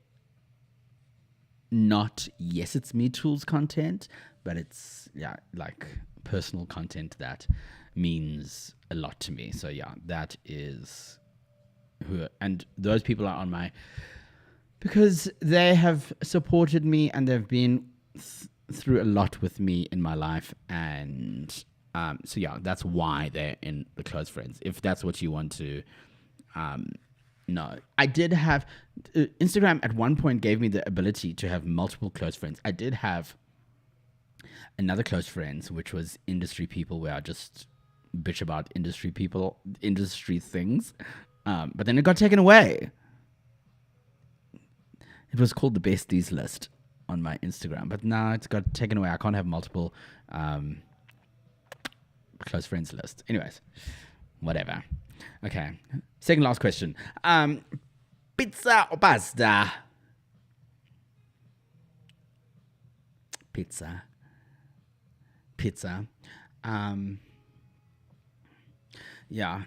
not yes it's me Toolz content, but it's like personal content that means a lot to me. So that is who, and those people are on my, because they have supported me and they've been through a lot with me in my life, and so that's why they're in the close friends, if that's what you want to know. I did have Instagram at one point gave me the ability to have multiple close friends. I did have another close friends, which was industry people, where I just bitch about industry things, but then it got taken away. It was called the besties list on my Instagram, but now it's got taken away. I can't have multiple close friends list. Anyways, whatever. Okay, second last question. Pizza or pasta? Pizza. Yeah.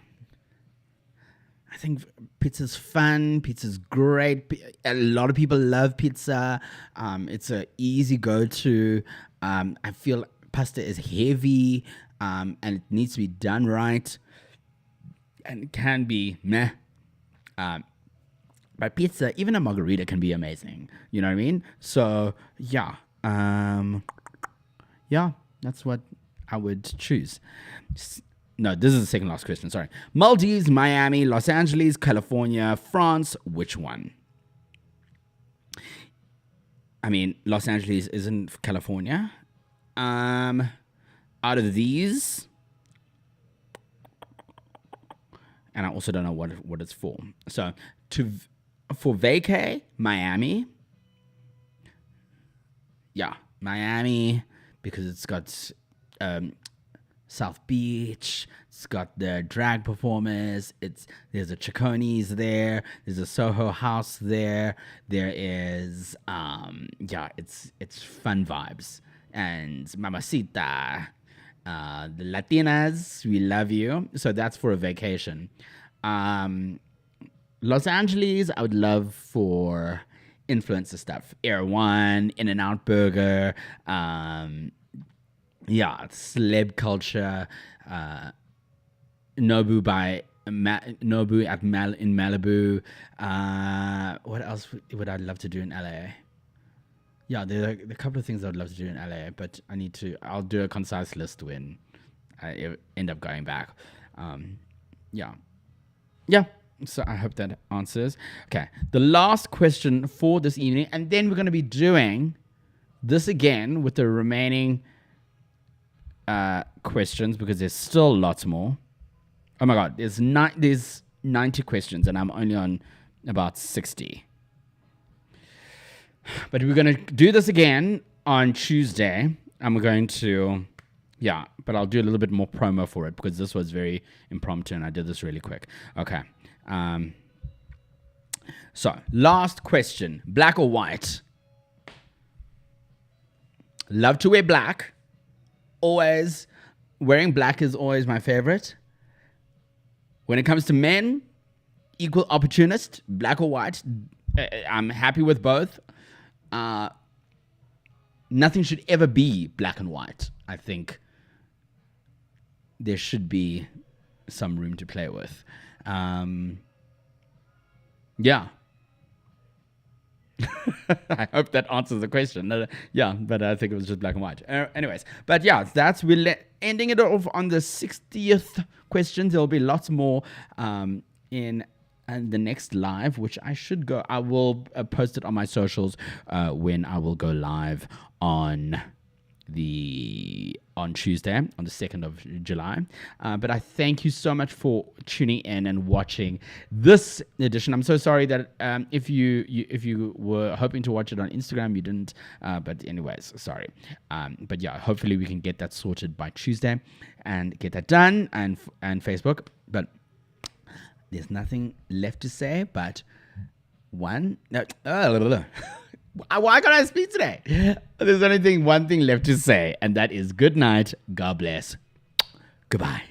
I think pizza's fun. Pizza's great. A lot of people love pizza. It's an easy go-to. I feel pasta is heavy, and it needs to be done right, and it can be meh. But pizza, even a margarita, can be amazing. You know what I mean? So that's what I would choose. No, this is the second last question. Sorry. Maldives, Miami, Los Angeles, California, France. Which one? I mean, Los Angeles isn't California. Out of these, and I also don't know what it's for. So for vacay, Miami. Yeah, Miami, because it's got South Beach. It's got the drag performers. There's a Chaconi's there. There's a Soho House there. There is it's fun vibes. And Mamacita, the Latinas, we love you. So that's for a vacation. Los Angeles, I would love for influencer stuff. Air One, In-N-Out Burger, celeb culture, Nobu in Malibu. What else would I love to do in LA? Yeah, there are a couple of things I would love to do in LA, but I'll do a concise list when I end up going back. So I hope that answers. Okay, the last question for this evening, and then we're going to be doing this again with the remaining questions, because there's still lots more. Oh my god, there's 90 questions, and I'm only on about 60. But we're going to do this again on Tuesday. I'm going to, but I'll do a little bit more promo for it, because this was very impromptu and I did this really quick. Okay. So, last question. Black or white? Love to wear black. Always. Wearing black is always my favorite. When it comes to men, equal opportunist, black or white. I'm happy with both. Nothing should ever be black and white. I think there should be some room to play with. I hope that answers the question. But I think it was just black and white. Anyways, but we're ending it off on the 60th question. There'll be lots more in the next live, which I will post it on my socials when I will go live on Tuesday, on the 2nd of July. But I thank you so much for tuning in and watching this edition. I'm so sorry that if you were hoping to watch it on Instagram, you didn't. But anyways, sorry. But hopefully we can get that sorted by Tuesday and get that done, and Facebook. But there's nothing left to say but Why can't I speak today? There's only one thing left to say, and that is good night. God bless. Goodbye.